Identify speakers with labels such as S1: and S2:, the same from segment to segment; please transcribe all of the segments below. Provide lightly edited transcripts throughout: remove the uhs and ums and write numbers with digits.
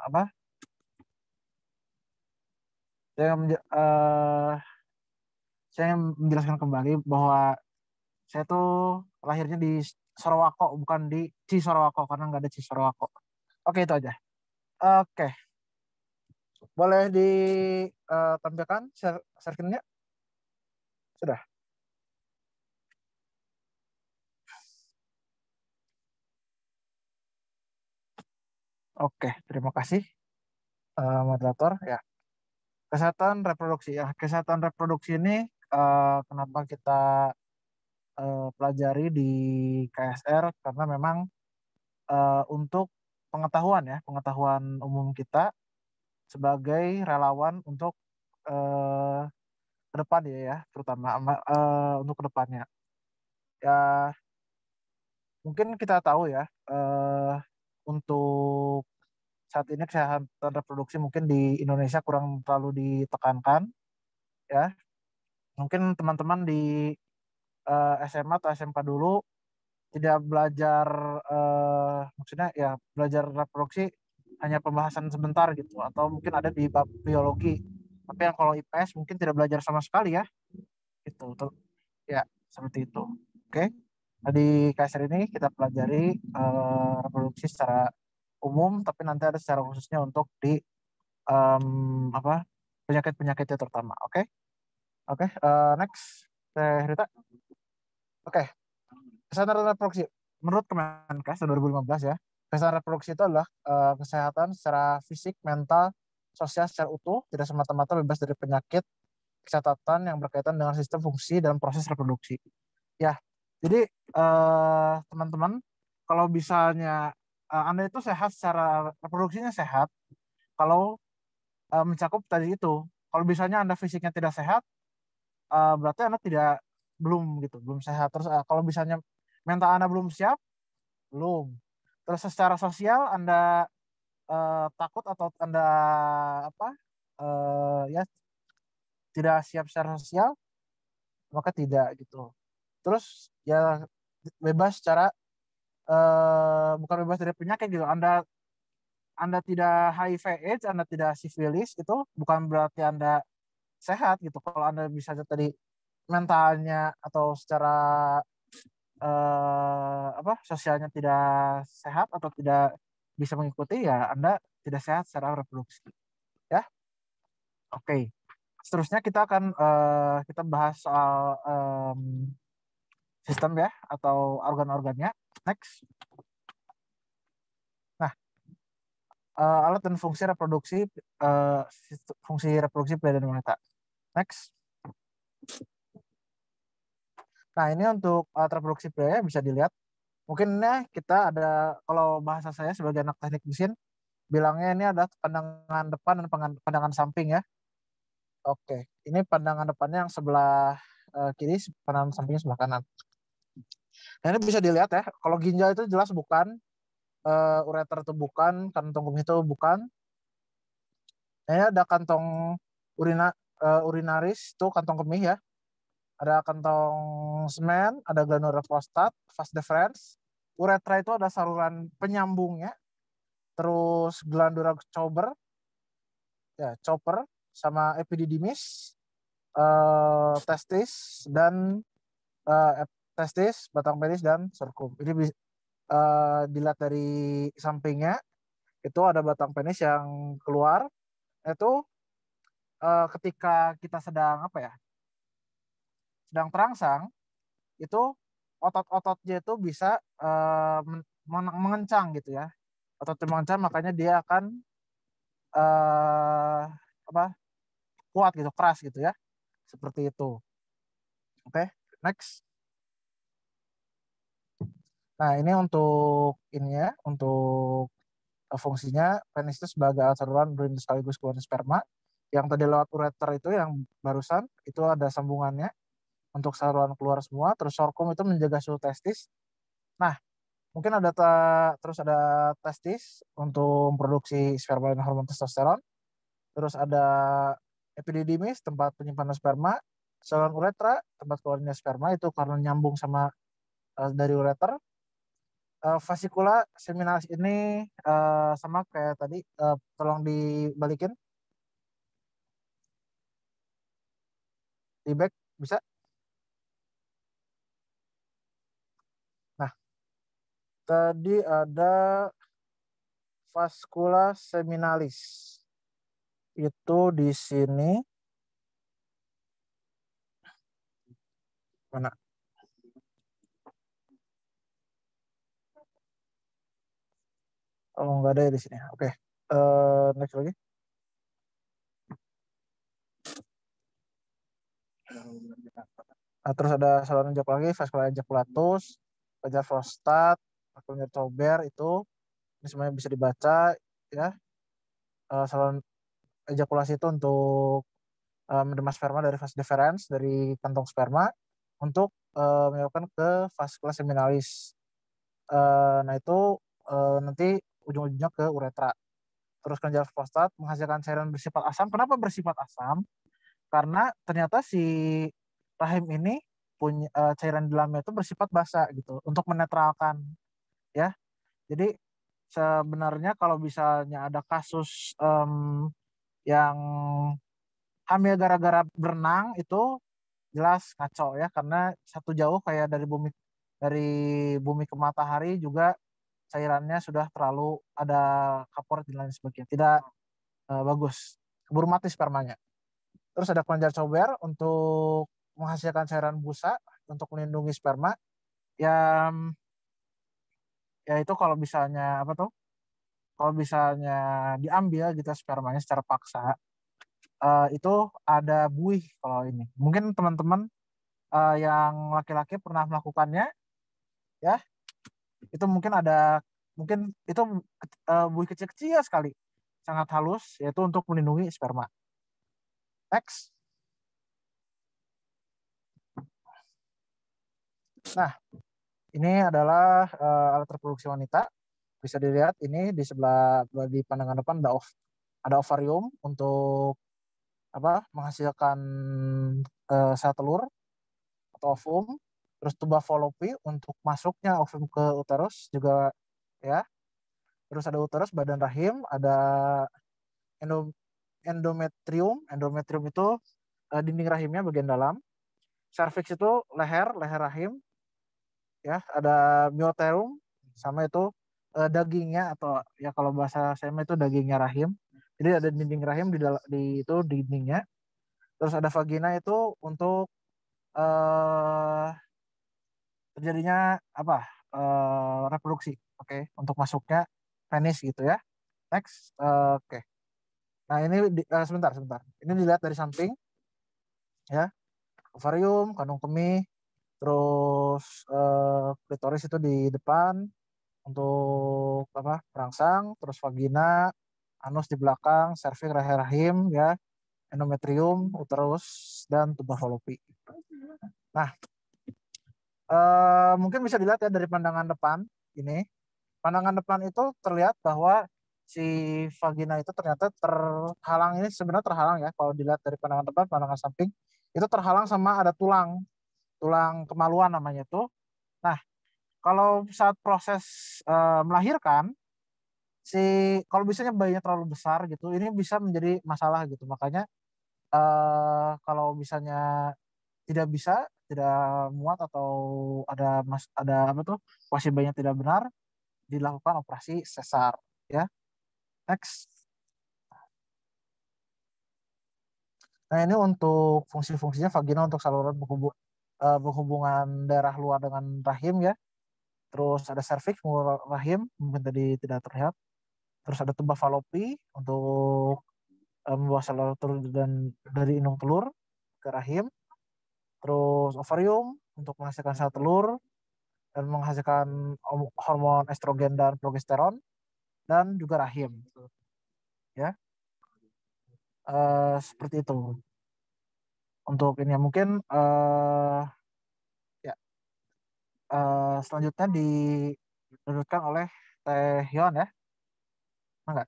S1: apa? Saya menje- eh, saya menjelaskan kembali bahwa saya tuh lahirnya di Sorowako, bukan di Cisorowako karena nggak ada Cisorowako. Oke, itu aja. Oke, boleh ditampilkan screen-nya? Sudah. Oke, terima kasih moderator. Ya, kesehatan reproduksi. Ya, kesehatan reproduksi ini kenapa kita pelajari di KSR karena memang untuk pengetahuan ya, pengetahuan umum kita sebagai relawan untuk eh, ke depan ya, terutama untuk ke depannya. Ya, mungkin kita tahu ya, untuk saat ini kesehatan reproduksi mungkin di Indonesia kurang terlalu ditekankan ya. Mungkin teman-teman di SMA atau SMK dulu tidak belajar, maksudnya ya belajar reproduksi hanya pembahasan sebentar gitu, atau mungkin ada di bab biologi. Tapi yang kalau IPS mungkin tidak belajar sama sekali ya, gitu. Ya, seperti itu. Oke. Nah, di KSR ini kita pelajari reproduksi secara umum, tapi nanti ada secara khususnya untuk di apa, penyakit-penyakitnya terutama. Oke. Oke, next. Rita. Oke, kesehatan reproduksi. Menurut Kemenkes tahun 2015 ya, kesehatan reproduksi itu adalah kesehatan secara fisik, mental, sosial secara utuh, tidak semata-mata bebas dari penyakit, kesehatan yang berkaitan dengan sistem fungsi dan proses reproduksi. Ya, jadi teman-teman, kalau misalnya Anda itu sehat secara reproduksinya sehat, kalau mencakup tadi itu, kalau misalnya Anda fisiknya tidak sehat, berarti Anda tidak belum gitu, belum sehat. Terus kalau misalnya mental Anda belum siap, belum. Terus secara sosial Anda takut atau Anda apa? Ya tidak siap secara sosial, maka tidak gitu. Terus ya bebas secara bukan bebas dari penyakit gitu. Anda tidak HIV AIDS, Anda tidak sifilis itu bukan berarti Anda sehat gitu. Kalau Anda bisa tadi mentalnya atau secara apa sosialnya tidak sehat atau tidak bisa mengikuti, ya Anda tidak sehat secara reproduksi ya. Oke, seterusnya kita akan kita bahas soal sistem ya atau organ-organnya. Next. Nah, alat dan fungsi reproduksi, uh, fungsi reproduksi pria dan wanita. Next. Nah, ini untuk alat reproduksi pria bisa dilihat. Mungkin kita ada, kalau bahasa saya sebagai anak teknik mesin, bilangnya ini adalah pandangan depan dan pandangan samping ya. Oke, ini pandangan depannya yang sebelah kiri, pandangan sampingnya sebelah kanan. Nah, ini bisa dilihat ya, kalau ginjal itu jelas bukan, ureter itu bukan, kantong kemih itu bukan. Nah, ini ada kantong urinaris, itu kantong kemih ya. Ada kantong semen, ada glandular prostat, vas deferens. Uretra itu ada saluran penyambungnya. Terus glandular chopper, ya chopper, sama epididymis, testis dan testis, batang penis dan sorghum. Ini dilihat dari sampingnya, itu ada batang penis yang keluar. Itu ketika kita sedang apa ya, sedang terangsang, itu otot-ototnya itu bisa mengencang gitu ya. Ototnya mengencang, makanya dia akan apa, kuat gitu, keras gitu ya. Seperti itu. Oke, next. Nah, ini untuk ini ya, untuk fungsinya penis itu sebagai alat saluran urin sekaligus keluar sperma. Yang tadi lewat ureter itu yang barusan itu ada sambungannya untuk saluran keluar semua. Terus sorghum itu menjaga suhu testis. Nah, mungkin ada terus ada testis untuk memproduksi sperma dan hormon testosteron. Terus ada epididymis, tempat penyimpanan sperma. Saluran uretra, tempat keluarnya sperma itu karena nyambung sama dari ureter. Fascicula seminalis ini sama kayak tadi, tolong dibalikin di back bisa. Nah, tadi ada vascula seminalis. Itu di sini mana? Oh, nggak ada ya di sini. Oke. Next lagi. Nah, terus ada saluran ejak lagi, vascular ejaculatus, kelenjar prostat, kelenjar cober itu ini semuanya bisa dibaca ya. Saluran ejakulasi itu untuk menerima sperma dari vas deferens dari kantong sperma untuk menyebabkan ke vascula seminalis. Nah itu nanti ujung-ujungnya ke uretra. Terus kelenjar prostat menghasilkan cairan bersifat asam. Kenapa bersifat asam? Karena ternyata si rahim ini punya cairan di dalamnya itu bersifat basa gitu untuk menetralkan ya. Jadi sebenarnya kalau misalnya ada kasus yang hamil gara-gara berenang itu jelas ngaco ya, karena satu jauh kayak dari bumi ke matahari juga cairannya sudah terlalu ada kapur dan lain sebagainya, tidak bagus, keburu mati spermanya. Terus ada kelenjar cober untuk menghasilkan cairan busa untuk melindungi sperma. Ya, ya itu kalau misalnya apa tuh? Kalau misalnya diambil gitu spermanya secara paksa, itu ada buih kalau ini. Mungkin teman-teman yang laki-laki pernah melakukannya, ya itu mungkin itu buih kecil-kecil sekali, sangat halus, yaitu untuk melindungi sperma. Next. Nah, ini adalah alat reproduksi wanita. Bisa dilihat ini di sebelah di pandangan depan ada ovarium untuk apa menghasilkan sel telur atau ovum. Terus tuba fallopi untuk masuknya ovum ke uterus juga ya. Terus ada uterus, badan rahim, ada endo- endometrium. Endometrium itu dinding rahimnya bagian dalam. Cervix itu leher rahim ya. Ada meoterum sama itu dagingnya atau ya kalau bahasa saya itu dagingnya rahim. Jadi ada dinding rahim di itu dindingnya. Terus ada vagina itu untuk eh, terjadinya apa? Reproduksi. Oke, untuk masuknya penis gitu ya. Next. Oke. Nah, ini sebentar. Ini dilihat dari samping ya. Ovarium, kandung kemih, terus klitoris itu di depan untuk apa? Perangsang, terus vagina, anus di belakang, serviks, rahim ya, endometrium, uterus dan tuba fallopi. Nah, mungkin bisa dilihat ya dari pandangan depan ini. Pandangan depan itu terlihat bahwa si vagina itu ternyata terhalang, ini sebenarnya terhalang ya kalau dilihat dari pandangan depan, pandangan samping itu terhalang sama ada tulang tulang kemaluan namanya itu. Nah, kalau saat proses melahirkan si kalau misalnya bayinya terlalu besar gitu, ini bisa menjadi masalah gitu. Makanya kalau misalnya tidak bisa, tidak muat atau ada apa tuh posisi bayinya tidak benar, dilakukan operasi sesar ya. Next. Nah, ini untuk fungsi-fungsinya vagina untuk saluran berhubungan daerah luar dengan rahim ya. Terus ada serviks rahim, mungkin tadi tidak terlihat. Terus ada tuba fallopi untuk membawa saluran telur dan dari indung telur ke rahim. Terus ovarium untuk menghasilkan sel telur dan menghasilkan hormon estrogen dan progesteron, dan juga rahim ya. Seperti itu untuk ini ya. Mungkin ya selanjutnya dilanjutkan oleh Teh Yon ya. Enggak?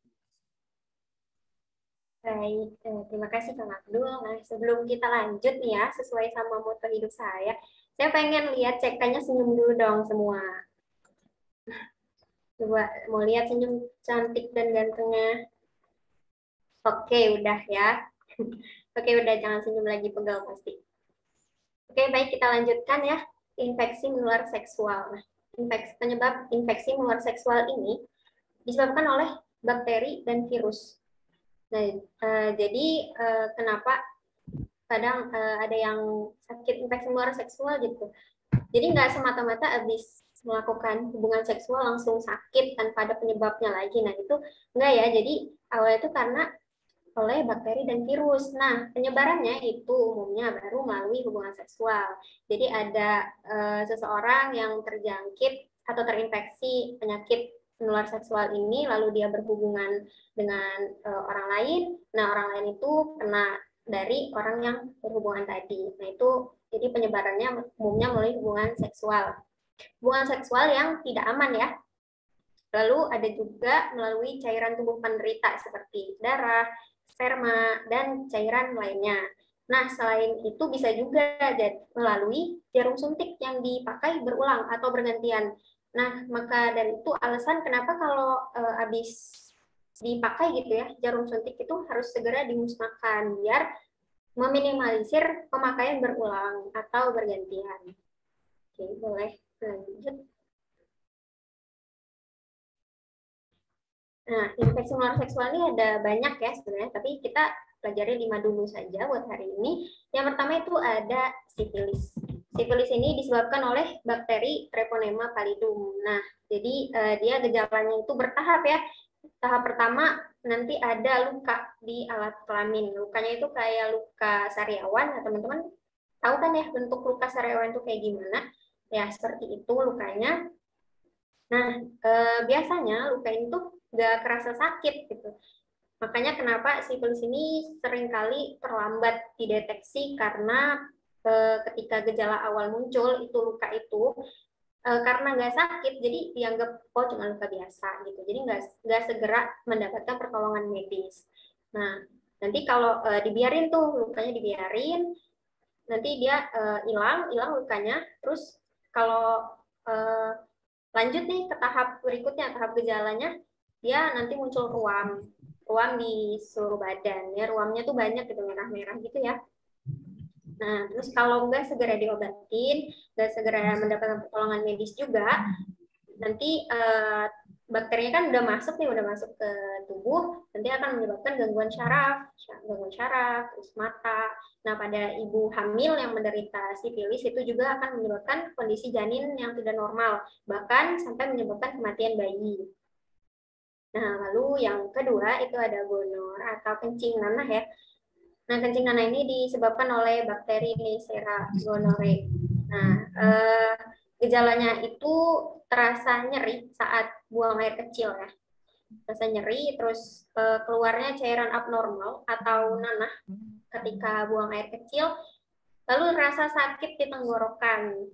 S2: Baik, terima kasih Kang Abdul. Nah, sebelum kita lanjut nih ya, sesuai sama moto hidup saya pengen lihat cekannya senyum dulu dong semua. Coba mau lihat senyum cantik dan gantengnya. Oke, udah ya. Oke, udah jangan senyum lagi, pegal pasti. Oke, baik kita lanjutkan ya. Infeksi menular seksual. Nah, penyebab infeksi menular seksual ini disebabkan oleh bakteri dan virus. Nah, jadi kenapa kadang ada yang sakit infeksi menular seksual gitu. Jadi nggak semata-mata habis melakukan hubungan seksual langsung sakit tanpa ada penyebabnya lagi. Nah, itu enggak ya. Jadi awalnya itu karena oleh bakteri dan virus. Nah, penyebarannya itu umumnya baru melalui hubungan seksual. Jadi ada seseorang yang terjangkit atau terinfeksi penyakit menular seksual ini, lalu dia berhubungan dengan orang lain. Nah, orang lain itu kena dari orang yang berhubungan tadi. Nah, itu jadi penyebarannya umumnya melalui hubungan seksual. Hubungan seksual yang tidak aman ya. Lalu ada juga melalui cairan tubuh penderita seperti darah, sperma, dan cairan lainnya. Nah, selain itu bisa juga melalui jarum suntik yang dipakai berulang atau bergantian. Nah, maka dari itu alasan kenapa kalau habis dipakai gitu ya, jarum suntik itu harus segera dimusnahkan biar meminimalisir pemakaian berulang atau bergantian. Oke, boleh lanjut. Nah, infeksi menular seksual ini ada banyak ya sebenarnya, tapi kita pelajari 5 dulu saja buat hari ini. Yang pertama itu ada sifilis. Sifilis ini disebabkan oleh bakteri Treponema pallidum. Nah, jadi dia gejalanya itu bertahap ya. Tahap pertama nanti ada luka di alat kelamin. Lukanya itu kayak luka sariawan. Nah, teman-teman tahu kan ya bentuk luka sariawan itu kayak gimana? Ya, seperti itu lukanya. Nah, biasanya luka itu nggak kerasa sakit gitu. Makanya kenapa sifilis ini seringkali terlambat dideteksi karena ketika gejala awal muncul itu luka itu karena nggak sakit jadi dianggap oh cuma luka biasa gitu. Jadi nggak segera mendapatkan pertolongan medis. Nah, nanti kalau dibiarin tuh lukanya dibiarin, nanti dia hilang lukanya. Terus kalau uh, lanjut nih ke tahap berikutnya, tahap gejalanya, dia nanti muncul ruam di seluruh badan. Ya, ruamnya tuh banyak gitu, merah-merah gitu ya. Nah, terus kalau nggak segera diobatin, nggak segera mendapatkan pertolongan medis juga, nanti bakterinya kan udah masuk ke tubuh, nanti akan menyebabkan gangguan syaraf, terus mata. Nah, pada ibu hamil yang menderita sifilis itu juga akan menyebabkan kondisi janin yang tidak normal, bahkan sampai menyebabkan kematian bayi. Nah, lalu yang kedua itu ada gonor atau kencing nanah ya. Nah, kencing nanah ini disebabkan oleh bakteri Neisseria gonorrhoeae. Nah, gejalanya itu terasa nyeri saat buang air kecil ya. Terasa nyeri, terus keluarnya cairan abnormal atau nanah ketika buang air kecil, lalu rasa sakit di tenggorokan.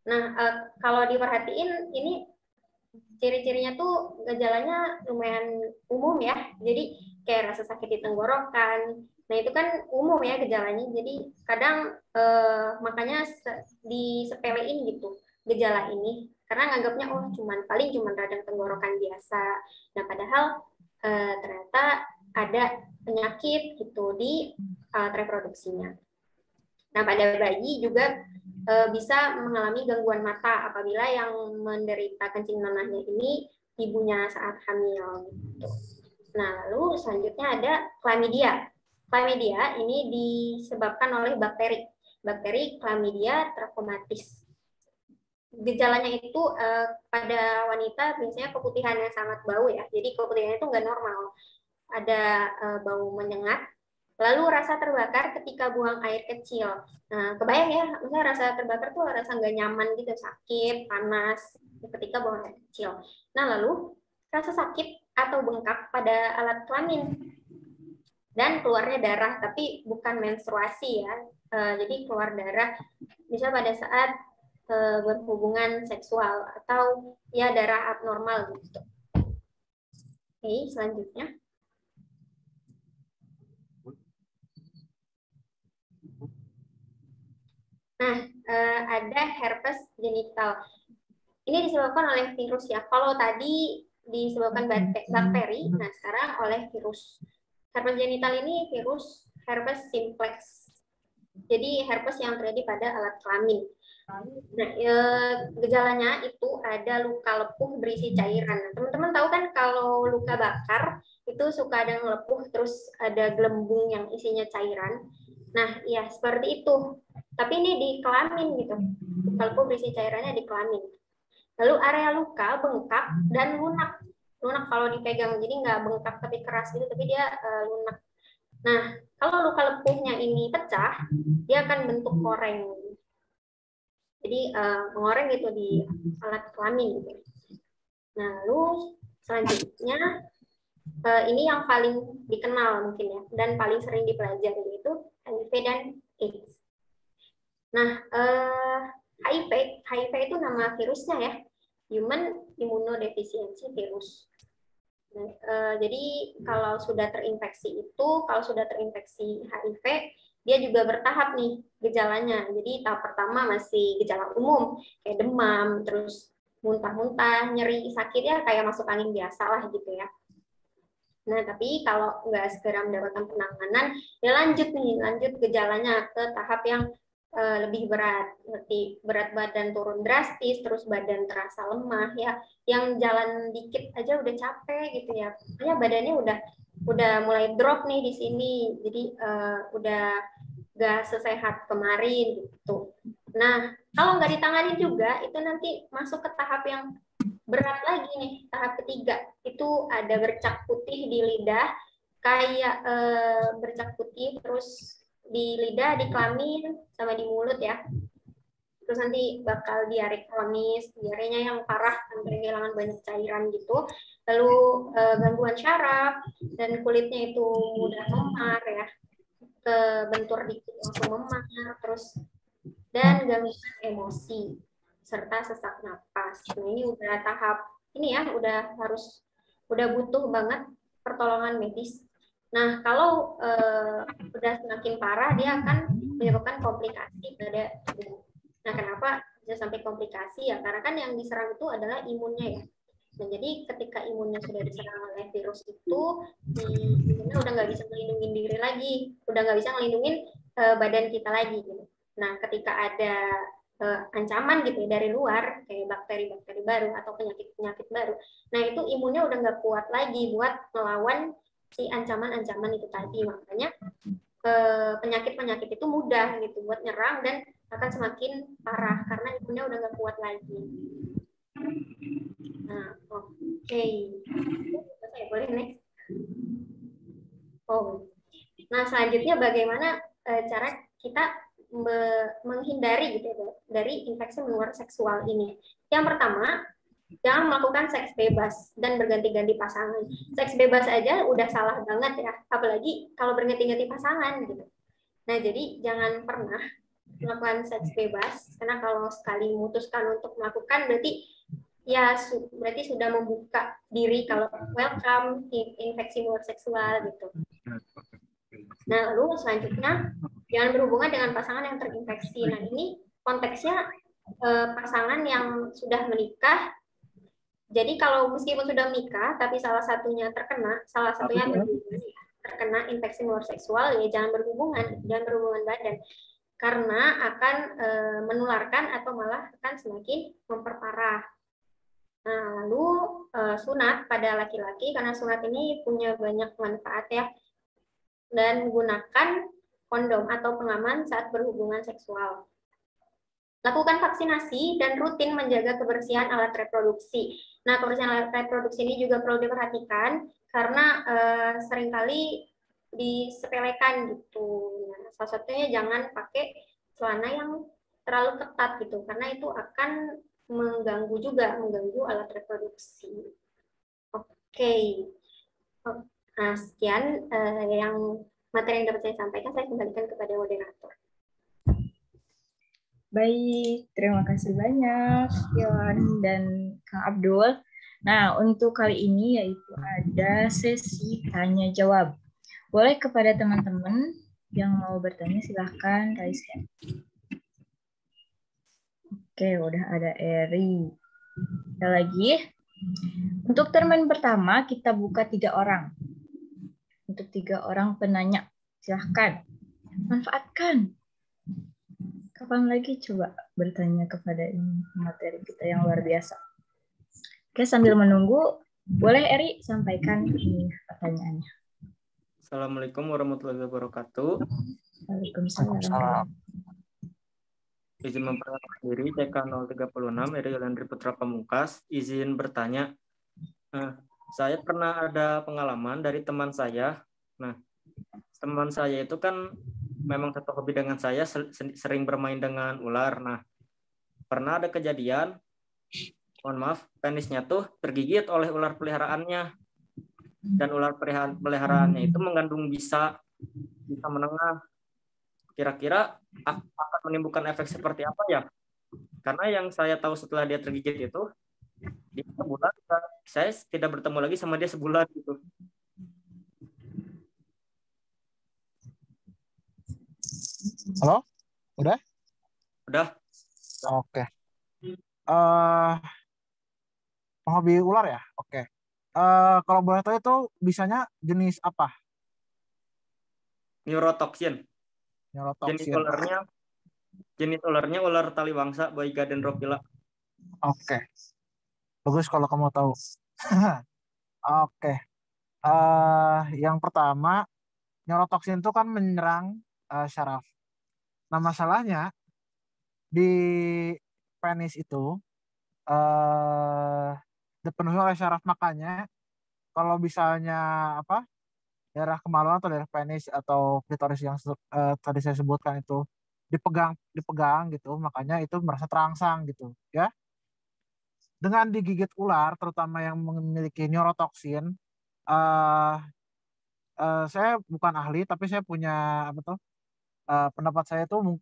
S2: Nah, kalau diperhatiin ini ciri-cirinya tuh gejalanya lumayan umum ya. Jadi kayak rasa sakit di tenggorokan. Nah, itu kan umum ya gejalanya. Jadi kadang makanya disepelein gitu gejala ini karena nganggapnya oh cuman radang tenggorokan biasa. Nah, padahal ternyata ada penyakit gitu di reproduksinya. Nah, pada bayi juga bisa mengalami gangguan mata apabila yang menderita kencing nanahnya ini ibunya saat hamil. Gitu. Nah, lalu selanjutnya ada chlamydia. Chlamydia ini disebabkan oleh bakteri Chlamydia trachomatis. Gejalanya itu pada wanita biasanya keputihan yang sangat bau ya. Jadi keputihannya itu nggak normal. Ada bau menyengat, lalu rasa terbakar ketika buang air kecil. Nah, kebayang ya, misalnya rasa terbakar tuh rasa nggak nyaman gitu, sakit, panas ketika buang air kecil. Nah, lalu rasa sakit atau bengkak pada alat kelamin dan keluarnya darah, tapi bukan menstruasi ya. Jadi keluar darah bisa pada saat berhubungan seksual atau ya darah abnormal gitu. Oke, selanjutnya. Nah, ada herpes genital. Ini disebabkan oleh virus ya. Kalau tadi disebabkan bakteri, nah sekarang oleh virus. Herpes genital ini virus herpes simplex. Jadi herpes yang terjadi pada alat kelamin. Nah, gejalanya itu ada luka lepuh berisi cairan. Nah, teman-teman tahu kan kalau luka bakar itu suka ada ngelepuh terus ada gelembung yang isinya cairan. Nah, ya seperti itu. Tapi ini di kelamin gitu. Luka lepuh berisi cairannya di kelamin. Lalu area luka bengkak dan lunak. Lunak kalau dipegang, jadi nggak bengkak tapi keras gitu, tapi dia lunak. Nah, kalau luka lepuhnya ini pecah, dia akan bentuk koreng. Jadi mengoreng gitu di alat kelamin gitu. Nah, lalu selanjutnya ini yang paling dikenal mungkin ya dan paling sering dipelajari yaitu HIV dan AIDS. Nah, HIV itu nama virusnya ya, Human Immunodeficiency Virus. Nah, jadi kalau sudah terinfeksi HIV, dia juga bertahap nih gejalanya. Jadi tahap pertama masih gejala umum, kayak demam, terus muntah-muntah, nyeri, sakit ya kayak masuk angin biasa lah gitu ya. Nah, tapi kalau nggak segera mendapatkan penanganan, ya lanjut gejalanya ke tahap yang lebih berat, seperti berat badan turun drastis, terus badan terasa lemah ya, yang jalan dikit aja udah capek gitu ya, makanya badannya udah mulai drop nih di sini, jadi udah gak sesehat kemarin gitu. Nah, kalau nggak ditangani juga, itu nanti masuk ke tahap yang berat lagi nih, tahap ketiga itu ada bercak putih di lidah, kayak bercak putih terus di lidah, di kelamin, sama di mulut ya. Terus nanti bakal diare kronis, diarenya yang parah sampai kehilangan banyak cairan gitu. Lalu gangguan syaraf dan kulitnya itu mudah memar ya, kebentur dikit langsung memar, terus dan gangguan emosi serta sesak napas. Nah, ini udah tahap ini ya, udah butuh banget pertolongan medis. Nah, kalau udah semakin parah, dia akan menyebabkan komplikasi pada tubuh. Nah, kenapa bisa sampai komplikasi ya? Karena kan yang diserang itu adalah imunnya ya. Nah, jadi ketika imunnya sudah diserang oleh virus itu, imunnya udah nggak bisa melindungi diri lagi, udah nggak bisa melindungi badan kita lagi. Gitu. Nah, ketika ada ancaman gitu ya dari luar, kayak bakteri-bakteri baru atau penyakit-penyakit baru, nah itu imunnya udah nggak kuat lagi buat melawan si ancaman-ancaman itu tadi. Makanya penyakit-penyakit itu mudah gitu buat nyerang dan akan semakin parah karena imunnya udah nggak kuat lagi. Nah, oke. Saya boleh next. Oh, nah selanjutnya bagaimana cara kita menghindari gitu ya, dari infeksi menular seksual ini. Yang pertama, jangan melakukan seks bebas dan berganti-ganti pasangan. Seks bebas aja udah salah banget ya, apalagi kalau berganti-ganti pasangan gitu. Nah, jadi jangan pernah melakukan seks bebas, karena kalau sekali memutuskan untuk melakukan berarti ya berarti sudah membuka diri kalau welcome infeksi menular seksual gitu. Nah, lalu selanjutnya jangan berhubungan dengan pasangan yang terinfeksi. Nah, ini konteksnya pasangan yang sudah menikah. Jadi kalau meskipun sudah menikah, tapi salah satunya terkena infeksi menular seksual, ya jangan berhubungan badan, karena akan menularkan atau malah akan semakin memperparah. Nah, lalu sunat pada laki-laki, karena sunat ini punya banyak manfaat ya, dan gunakan kondom atau pengaman saat berhubungan seksual. Lakukan vaksinasi dan rutin menjaga kebersihan alat reproduksi. Nah, kebersihan alat reproduksi ini juga perlu diperhatikan karena seringkali disepelekan gitu. Nah, salah satunya jangan pakai celana yang terlalu ketat gitu, karena itu akan mengganggu alat reproduksi. Oke. Nah, sekian yang materi yang dapat saya sampaikan, saya kembalikan kepada moderator.
S3: Baik, terima kasih banyak Yohan dan Kang Abdul. Nah, untuk kali ini yaitu ada sesi tanya jawab. Boleh kepada teman-teman yang mau bertanya silahkan raise hand. Oke, udah ada Eri. Ada lagi. Untuk termen pertama kita buka 3 orang. Untuk 3 orang penanya, silahkan manfaatkan. Kapan lagi coba bertanya kepada ini materi kita yang luar biasa. Oke, sambil menunggu, boleh Eri sampaikan ini pertanyaannya.
S4: Assalamualaikum warahmatullahi wabarakatuh.
S3: Waalaikumsalam.
S4: Izin memperkenalkan diri, TK 036, Eri Yolandri Putra Pamungkas. Izin bertanya, saya pernah ada pengalaman dari teman saya. Nah, teman saya itu kan memang satu hobi dengan saya, sering bermain dengan ular. Nah, pernah ada kejadian, mohon maaf, penisnya tuh tergigit oleh ular peliharaannya. Dan ular peliharaannya itu mengandung bisa menengah. Kira-kira akan menimbulkan efek seperti apa ya? Karena yang saya tahu setelah dia tergigit itu, dia sebulan, saya tidak bertemu lagi sama dia sebulan gitu.
S1: Halo? Udah?
S4: Udah.
S1: Oke. Hobi ular ya? Oke. Kalau boleh tahu itu bisanya jenis apa?
S4: Neurotoxin.
S1: Neurotoxin.
S4: Jenis ularnya ular taliwangsa, Boiga dendrophila.
S1: Oke. Bagus kalau kamu tahu. Oke. Yang pertama, neurotoxin itu kan menyerang syaraf. Nah, masalahnya di penis itu dipenuhi oleh syaraf, makanya kalau misalnya apa daerah kemaluan atau daerah penis atau klitoris yang tadi saya sebutkan itu dipegang gitu, makanya itu merasa terangsang gitu ya. Dengan digigit ular terutama yang memiliki neurotoksin, uh, saya bukan ahli tapi saya punya apa tuh pendapat saya tuh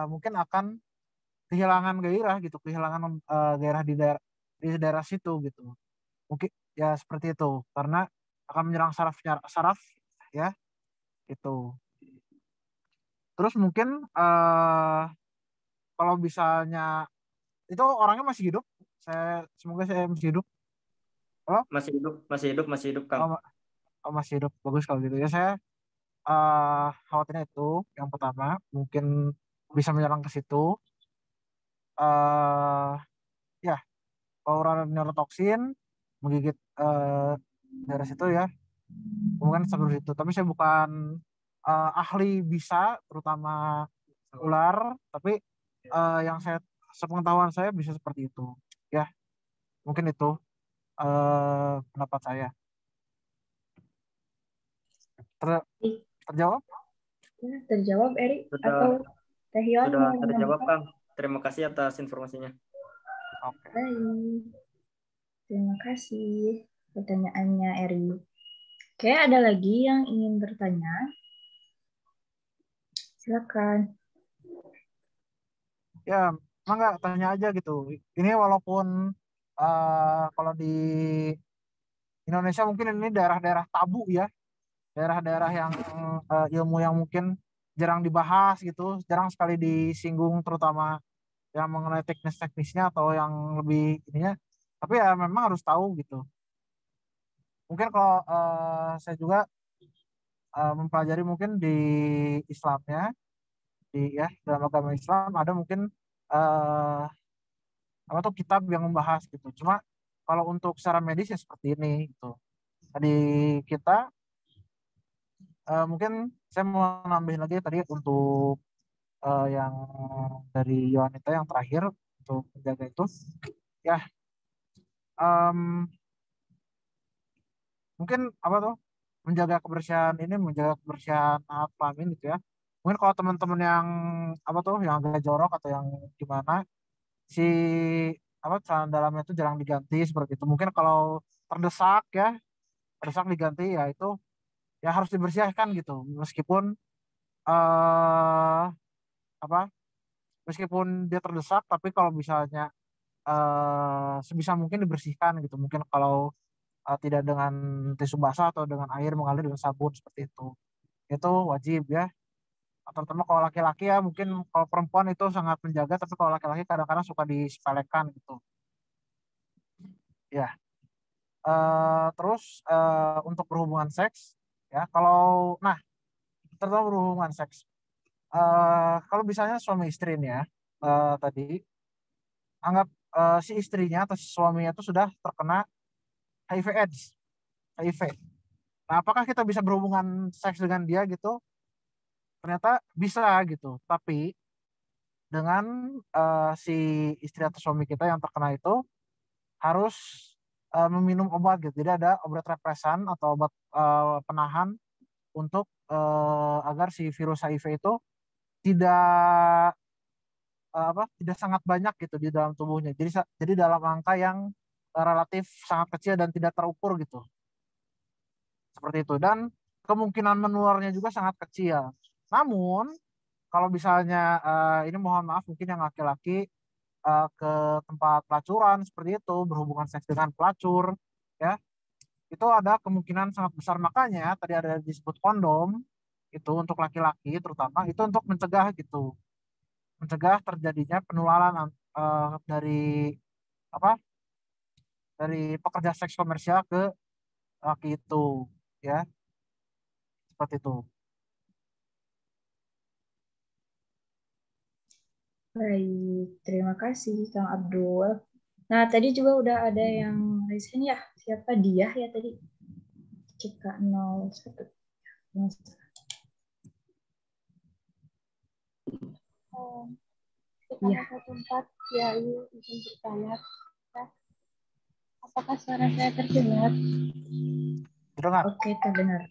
S1: mungkin akan kehilangan gairah gitu, kehilangan gairah di daerah situ gitu. Mungkin ya seperti itu karena akan menyerang saraf ya itu. Terus mungkin kalau misalnya itu orangnya masih hidup, semoga saya masih hidup. Halo?
S4: Masih hidup, Kang.
S1: Masih hidup, bagus kalau gitu ya. Saya khawatirnya itu yang pertama mungkin bisa menyerang ke situ. Ya, kalau neurotoksin menggigit daerah situ ya, mungkin seperti itu. Tapi saya bukan ahli bisa, terutama ular, tapi yang sepengetahuan saya bisa seperti itu. Ya, mungkin itu pendapat saya. Terjawab?
S3: Ya, terjawab Eri
S4: Sudah terjawab,
S3: menambahkan?
S4: Kang. Terima kasih atas informasinya.
S1: Oke.
S3: Baik. Terima kasih pertanyaannya Eri. Oke, ada lagi yang ingin bertanya? Silakan.
S1: Ya, mangga tanya aja gitu. Ini walaupun kalau di Indonesia mungkin ini daerah-daerah tabu ya, daerah-daerah yang ilmu yang mungkin jarang dibahas gitu, jarang sekali disinggung, terutama yang mengenai teknis-teknisnya atau yang lebih ininya. Tapi ya memang harus tahu gitu. Mungkin kalau saya juga mempelajari mungkin di Islamnya, ya dalam agama Islam ada mungkin apa tuh kitab yang membahas gitu. Cuma kalau untuk secara medis ya seperti ini gitu. Tadi kita mungkin saya mau nambahin lagi tadi untuk yang dari Yohanita yang terakhir untuk menjaga itu ya, mungkin apa tuh menjaga kebersihan alat kelamin gitu ya. Mungkin kalau teman-teman yang apa tuh yang agak jorok atau yang gimana, si apa celana dalamnya itu jarang diganti seperti itu. Mungkin kalau terdesak diganti ya itu ya harus dibersihkan gitu. Meskipun eh apa meskipun dia terdesak, tapi kalau misalnya sebisa mungkin dibersihkan gitu. Mungkin kalau tidak dengan tisu basah atau dengan air mengalir dengan sabun seperti itu wajib ya. Terutama kalau laki-laki ya, mungkin kalau perempuan itu sangat menjaga, tapi kalau laki-laki kadang-kadang suka disepelekan gitu. Ya. Terus untuk berhubungan seks, ya kalau, nah terutama berhubungan seks, kalau misalnya suami istri nih ya, tadi anggap si istrinya atau si suaminya itu sudah terkena HIV/AIDS, HIV. Nah, apakah kita bisa berhubungan seks dengan dia gitu? Ternyata bisa gitu. Tapi dengan si istri atau suami kita yang terkena itu harus meminum obat gitu. Jadi ada obat represan atau obat penahan untuk agar si virus HIV itu tidak tidak sangat banyak gitu di dalam tubuhnya. Jadi dalam angka yang relatif sangat kecil dan tidak terukur gitu. Seperti itu. Dan kemungkinan menularnya juga sangat kecil. Namun kalau misalnya ini mohon maaf mungkin yang laki-laki ke tempat pelacuran seperti itu, berhubungan seks dengan pelacur, ya itu ada kemungkinan sangat besar. Makanya tadi ada disebut kondom itu untuk laki-laki terutama itu untuk mencegah gitu, mencegah terjadinya penularan dari apa dari pekerja seks komersial ke laki itu, ya seperti itu.
S3: Baik, terima kasih Kang Abdul. Nah, tadi juga udah ada yang raise ya. Siapa dia ya tadi? CK01.
S5: Iya. 14 ya, izin bertanya. Apakah suara saya terdengar?
S1: Terdengar.
S3: Oke, terdengar.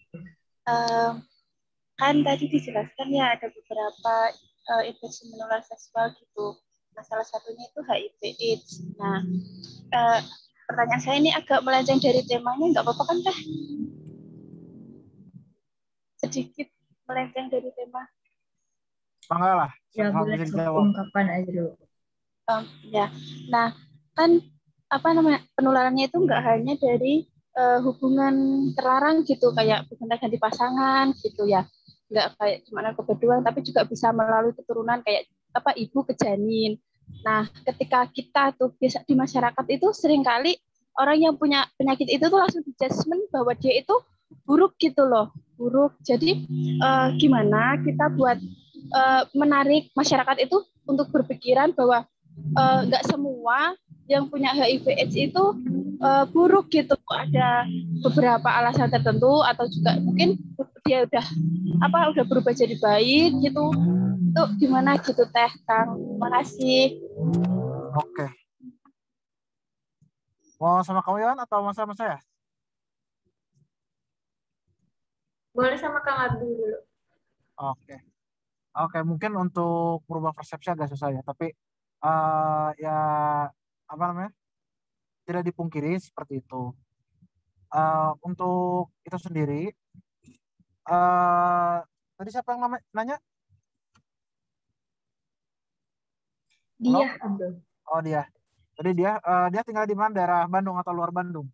S5: Kan tadi dijelaskan ya ada beberapa infeksi menular seksual gitu. Nah, salah satunya itu HIV/AIDS. Nah, pertanyaan saya ini agak melenceng dari temanya, nggak apa-apa kan Teh? Sedikit melenceng dari tema.
S1: Bangga lah.
S3: Ya, boleh ungkapan aja dulu.
S5: Ya, nah kan penularannya itu nggak hanya dari hubungan terlarang gitu, kayak hubungan ganti pasangan gitu ya, nggak kayak cuma kebetulan, tapi juga bisa melalui keturunan kayak ibu ke janin. Nah, ketika kita tuh biasa di masyarakat itu seringkali orang yang punya penyakit itu tuh langsung di-judgment bahwa dia itu buruk gitu loh, buruk. Jadi gimana kita buat menarik masyarakat itu untuk berpikiran bahwa nggak semua yang punya HIV/AIDS itu buruk gitu. Ada beberapa alasan tertentu atau juga mungkin dia udah berubah jadi baik gitu. Itu gimana gitu Teh Kang? Terima kasih.
S1: Oke. Mau sama kamu Yon atau mau sama saya?
S2: Boleh sama Kang Abdul dulu.
S1: Oke. Oke, mungkin untuk berubah persepsi agak susah ya, tapi ya apa namanya? Tidak dipungkiri seperti itu. Untuk itu sendiri, tadi siapa yang nanya?
S3: Dia, Abdul.
S1: Oh dia. Jadi dia tinggal di mana? Daerah Bandung atau luar Bandung?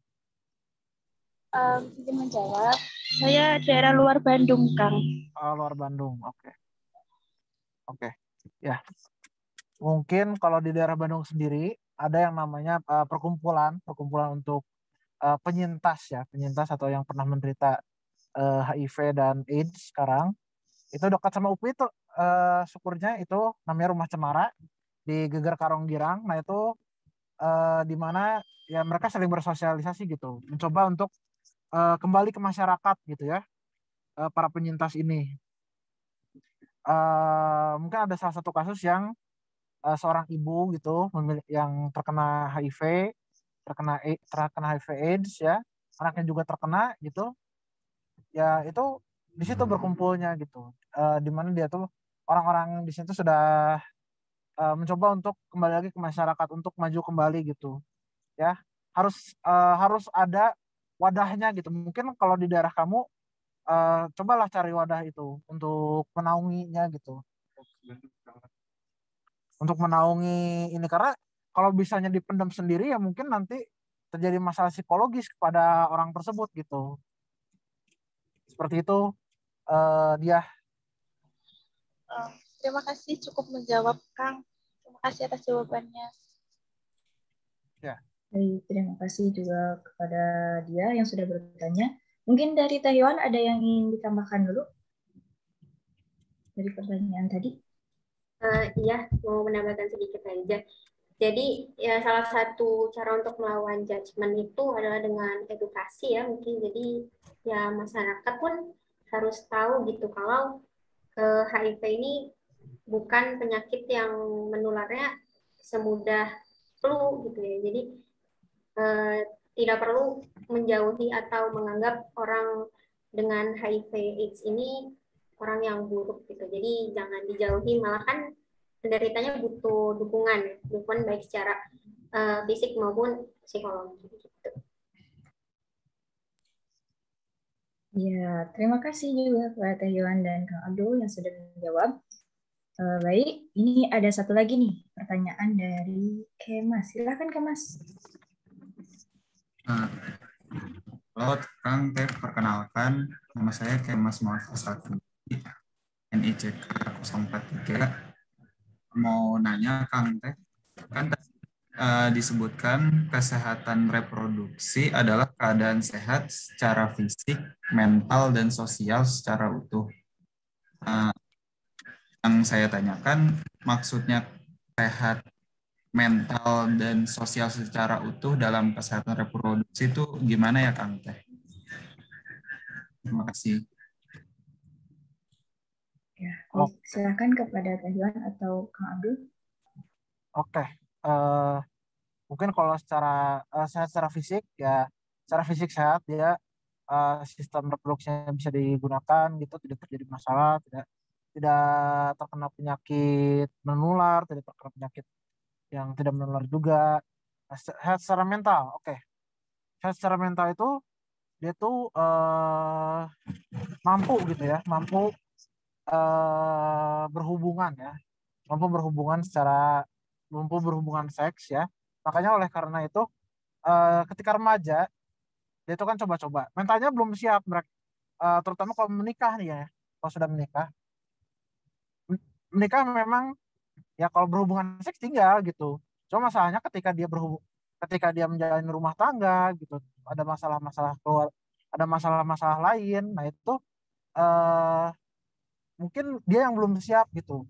S5: Izin menjawab. Saya daerah luar Bandung, Kang.
S1: Luar Bandung. Oke. Oke. Ya. Mungkin kalau di daerah Bandung sendiri ada yang namanya perkumpulan untuk penyintas ya, penyintas atau yang pernah menderita HIV dan AIDS sekarang. Itu dekat sama UPI itu syukurnya itu namanya Rumah Cemara di Geger Karonggirang. Nah itu di mana ya mereka sering bersosialisasi gitu, mencoba untuk kembali ke masyarakat gitu ya, para penyintas ini. Mungkin ada salah satu kasus yang seorang ibu gitu yang terkena HIV, terkena HIV/AIDS ya, anaknya juga terkena gitu, ya itu di situ berkumpulnya gitu, di mana dia tuh orang-orang di situ sudah mencoba untuk kembali lagi ke masyarakat untuk maju kembali gitu ya, harus ada wadahnya gitu. Mungkin kalau di daerah kamu cobalah cari wadah itu untuk menaunginya gitu, untuk menaungi ini, karena kalau bisanya dipendam sendiri ya mungkin nanti terjadi masalah psikologis kepada orang tersebut gitu. Seperti itu dia.
S5: Terima kasih cukup menjawab Kang. Terima kasih atas jawabannya.
S1: Ya.
S3: Baik, terima kasih juga kepada dia yang sudah bertanya. Mungkin dari Taewan ada yang ingin ditambahkan dulu dari pertanyaan tadi?
S2: Iya, mau menambahkan sedikit aja. Jadi ya salah satu cara untuk melawan judgement itu adalah dengan edukasi ya mungkin. Jadi ya masyarakat pun harus tahu gitu kalau HIV ini bukan penyakit yang menularnya semudah flu gitu ya. Jadi tidak perlu menjauhi atau menganggap orang dengan HIV/AIDS ini orang yang buruk gitu. Jadi jangan dijauhi, malah kan penderitanya butuh dukungan, dukungan baik secara fisik maupun psikologi. Gitu.
S3: Ya, terima kasih juga kepada Teh Yohan dan Kang Abdul yang sudah menjawab. Baik, ini ada satu lagi nih pertanyaan dari Kemas. Silakan Kemas.
S6: Halo Kang Teh, perkenalkan nama saya Kemas Muhammad NICK 043. Mau nanya Kang Teh, kan disebutkan kesehatan reproduksi adalah keadaan sehat secara fisik, mental, dan sosial secara utuh. Yang saya tanyakan, maksudnya sehat mental dan sosial secara utuh dalam kesehatan reproduksi itu gimana ya Kang Teh? Terima kasih.
S3: Ya, silakan kepada Teh Yohan atau Kang Abdul.
S1: Oke. Mungkin kalau sehat secara fisik ya, secara fisik sehat dia sistem reproduksinya bisa digunakan gitu, tidak terjadi masalah, tidak terkena penyakit menular, tidak terkena penyakit yang tidak menular juga. Sehat secara mental, oke. Sehat secara mental itu dia tuh mampu gitu ya, mampu berhubungan ya, mampu berhubungan seks ya. Makanya oleh karena itu ketika remaja dia itu kan coba-coba, mentalnya belum siap mereka, terutama kalau menikah nih ya, kalau sudah menikah memang ya kalau berhubungan seks tinggal gitu. Cuma masalahnya ketika dia menjalani rumah tangga gitu, ada masalah-masalah keluar, ada masalah-masalah lain. Nah itu eh, mungkin dia yang belum siap gitu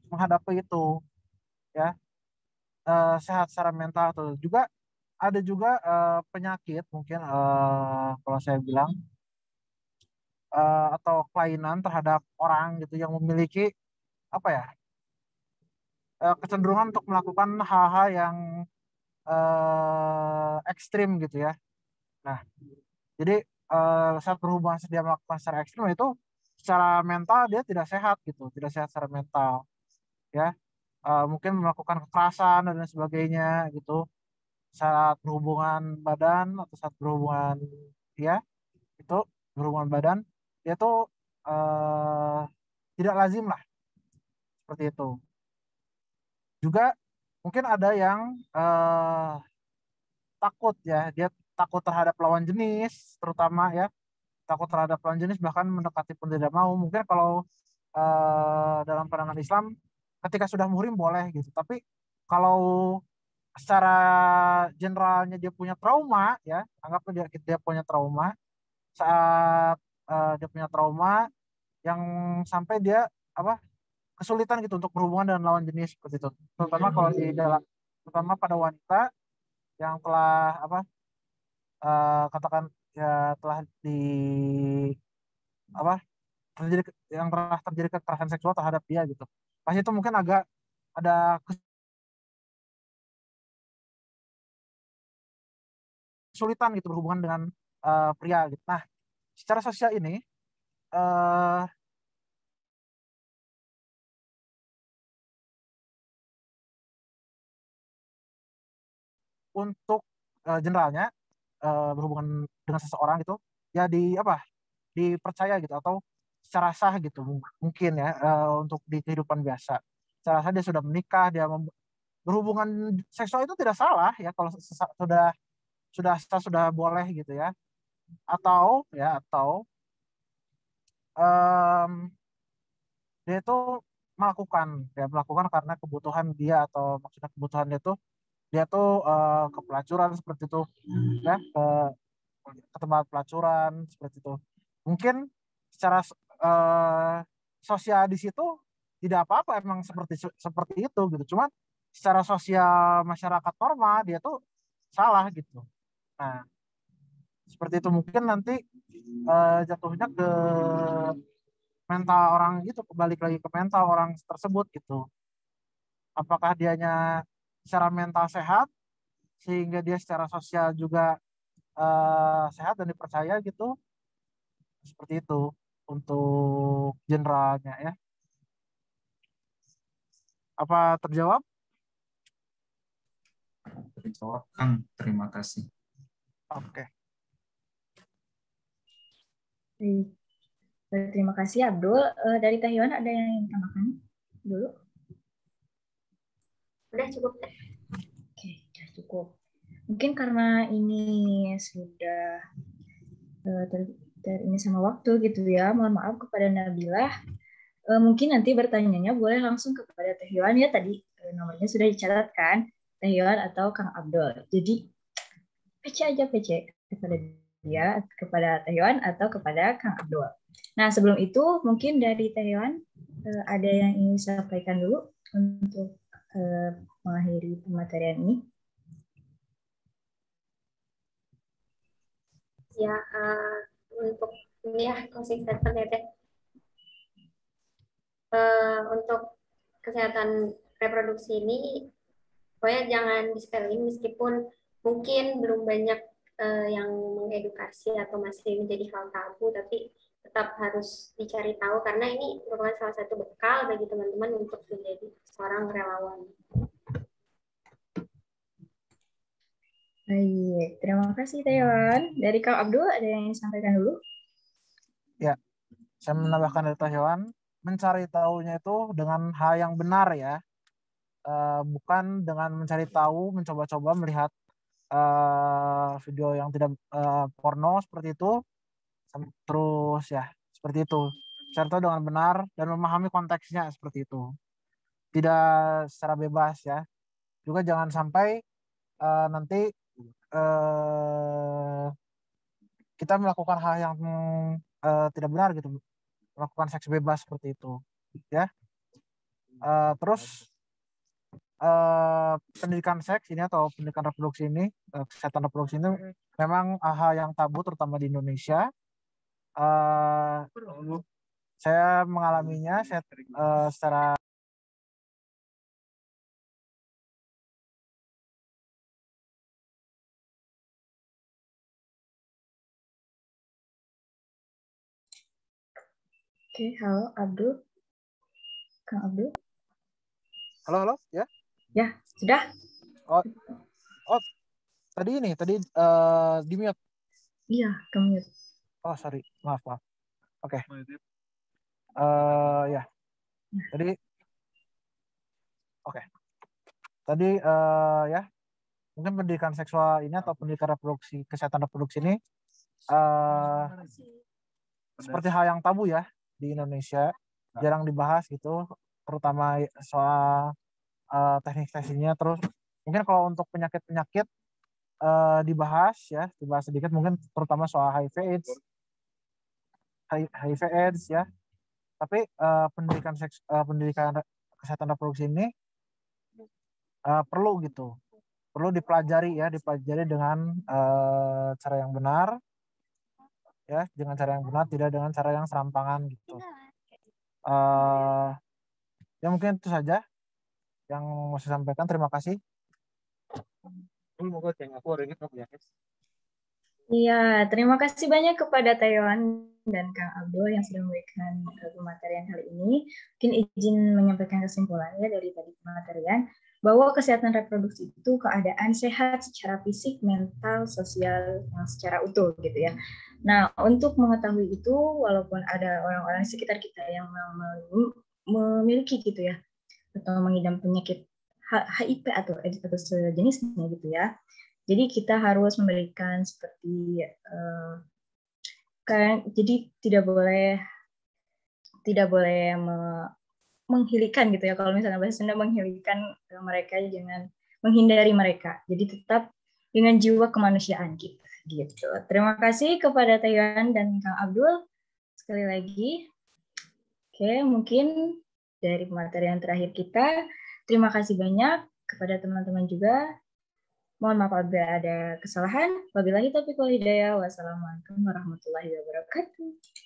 S1: menghadapi itu ya. Sehat secara mental tuh juga ada juga penyakit mungkin kalau saya bilang atau kelainan terhadap orang gitu yang memiliki apa ya kecenderungan untuk melakukan hal-hal yang ekstrim gitu ya. Nah, jadi saat berhubungan dia melakukan secara ekstrim itu secara mental dia tidak sehat gitu, tidak sehat secara mental ya. Mungkin melakukan kekerasan dan lain sebagainya gitu saat berhubungan badan atau saat berhubungan ya itu berhubungan badan dia tuh tidak lazim lah seperti itu. Juga mungkin ada yang takut ya, dia takut terhadap lawan jenis terutama ya, takut terhadap lawan jenis bahkan mendekati pun tidak mau. Mungkin kalau dalam pandangan Islam ketika sudah muhrim boleh gitu, tapi kalau secara generalnya dia punya trauma ya, anggaplah dia punya trauma saat dia punya trauma yang sampai dia apa kesulitan gitu untuk berhubungan dengan lawan jenis seperti itu, terutama kalau terutama pada wanita yang telah katakan ya telah apa terjadi yang telah terjadi kekerasan seksual terhadap dia gitu, pasti itu mungkin agak ada kesulitan gitu berhubungan dengan pria gitu. Nah, secara sosial ini uh, untuk generalnya berhubungan dengan seseorang gitu ya dipercaya gitu atau secara sah gitu mungkin ya untuk di kehidupan biasa secara sah dia sudah menikah, berhubungan seksual itu tidak salah ya kalau sudah boleh gitu ya, atau um, dia itu melakukan karena kebutuhan dia atau maksudnya kebutuhan dia itu dia tuh ke pelacuran seperti itu, ya, ke tempat pelacuran seperti itu. Mungkin secara sosial di situ tidak apa-apa emang seperti itu gitu. Cuman secara sosial masyarakat normal dia tuh salah gitu. Nah, seperti itu mungkin nanti jatuhnya ke mental orang gitu, kembali lagi ke mental orang tersebut gitu. Apakah dianya secara mental sehat sehingga dia secara sosial juga sehat dan dipercaya gitu, seperti itu untuk generalnya ya. Apa terjawab?
S6: Terjawab, Kang. Terima kasih.
S1: Oke.
S3: Baik. Terima kasih Abdul. Dari Teh Yuan ada yang ingin tambahkan dulu?
S2: Udah cukup.
S3: Oke, sudah cukup. Mungkin karena ini sudah ini sama waktu gitu ya. Mohon maaf kepada Nabilah. Mungkin nanti bertanyanya boleh langsung kepada Teh Yuan ya, tadi nomornya sudah dicatatkan, Teh Yuan atau Kang Abdul. Jadi PC aja PC kepada dia, kepada Teh Yuan atau kepada Kang Abdul. Nah, sebelum itu mungkin dari Teh Yuan ada yang ingin disampaikan dulu untuk mengakhiri pematerian ini.
S2: Ya, untuk ini ya closing statement ya Teh. Untuk kesehatan reproduksi ini, pokoknya jangan disepelein meskipun mungkin belum banyak yang mengedukasi atau masih menjadi hal tabu, tapi tetap harus dicari tahu karena ini merupakan salah satu bekal bagi teman-teman untuk menjadi seorang relawan.
S3: Baik, terima kasih Teh Yuan. Dari Kang Abdul ada yang ingin disampaikan dulu?
S1: Ya, saya menambahkan dari Teh Yuan, mencari tahunya itu dengan hal yang benar ya, bukan dengan mencari tahu, mencoba-coba melihat video yang tidak porno seperti itu, terus ya seperti itu. Cari tahu dengan benar dan memahami konteksnya seperti itu. Tidak secara bebas ya. Juga jangan sampai nanti kita melakukan hal yang tidak benar gitu, melakukan seks bebas seperti itu ya. Terus pendidikan seks ini atau pendidikan reproduksi ini, kesehatan reproduksi ini memang hal yang tabu terutama di Indonesia. Saya mengalaminya secara
S3: Oke, halo Abdul. Kang Abdul.
S1: halo ya.
S3: Ya, sudah.
S1: Oh tadi di mute.
S3: Iya, ke-mute.
S1: Oh sorry, maaf. Oke. Ya tadi oke. Tadi ya mungkin pendidikan seksual ini atau pendidikan reproduksi, kesehatan reproduksi ini seperti hal yang tabu ya di Indonesia, jarang dibahas gitu, terutama soal teknik-tekniknya. Terus mungkin kalau untuk penyakit-penyakit dibahas sedikit, mungkin terutama soal HIV AIDS ya. Tapi pendidikan kesehatan reproduksi ini perlu gitu, perlu dipelajari dengan cara yang benar ya, dengan cara yang benar, tidak dengan cara yang serampangan gitu. Ya mungkin itu saja yang mau saya sampaikan. Terima kasih.
S3: Iya, terima kasih banyak kepada Teh Yuan dan Kang Abdul yang sudah memberikan pematerian kali ini. Mungkin izin menyampaikan kesimpulannya dari tadi pematerian, bahwa kesehatan reproduksi itu keadaan sehat secara fisik, mental, sosial yang secara utuh gitu ya. Nah, untuk mengetahui itu, walaupun ada orang-orang di sekitar kita yang memiliki gitu ya, atau mengidap penyakit HIV atau AIDS atau sejenisnya gitu ya. Jadi kita harus memberikan seperti jadi tidak boleh menghilangkan gitu ya, kalau misalnya bahasa Sunda, menghilangkan mereka, jangan menghindari mereka. Jadi tetap dengan jiwa kemanusiaan kita. Gitu. Terima kasih kepada Teh Yohan dan Kang Abdul sekali lagi. Oke, mungkin dari pemateri yang terakhir kita, terima kasih banyak kepada teman-teman juga. Mohon maaf apabila ada kesalahan. Wabillahi taufiq wal hidayah. Wassalamualaikum warahmatullahi wabarakatuh.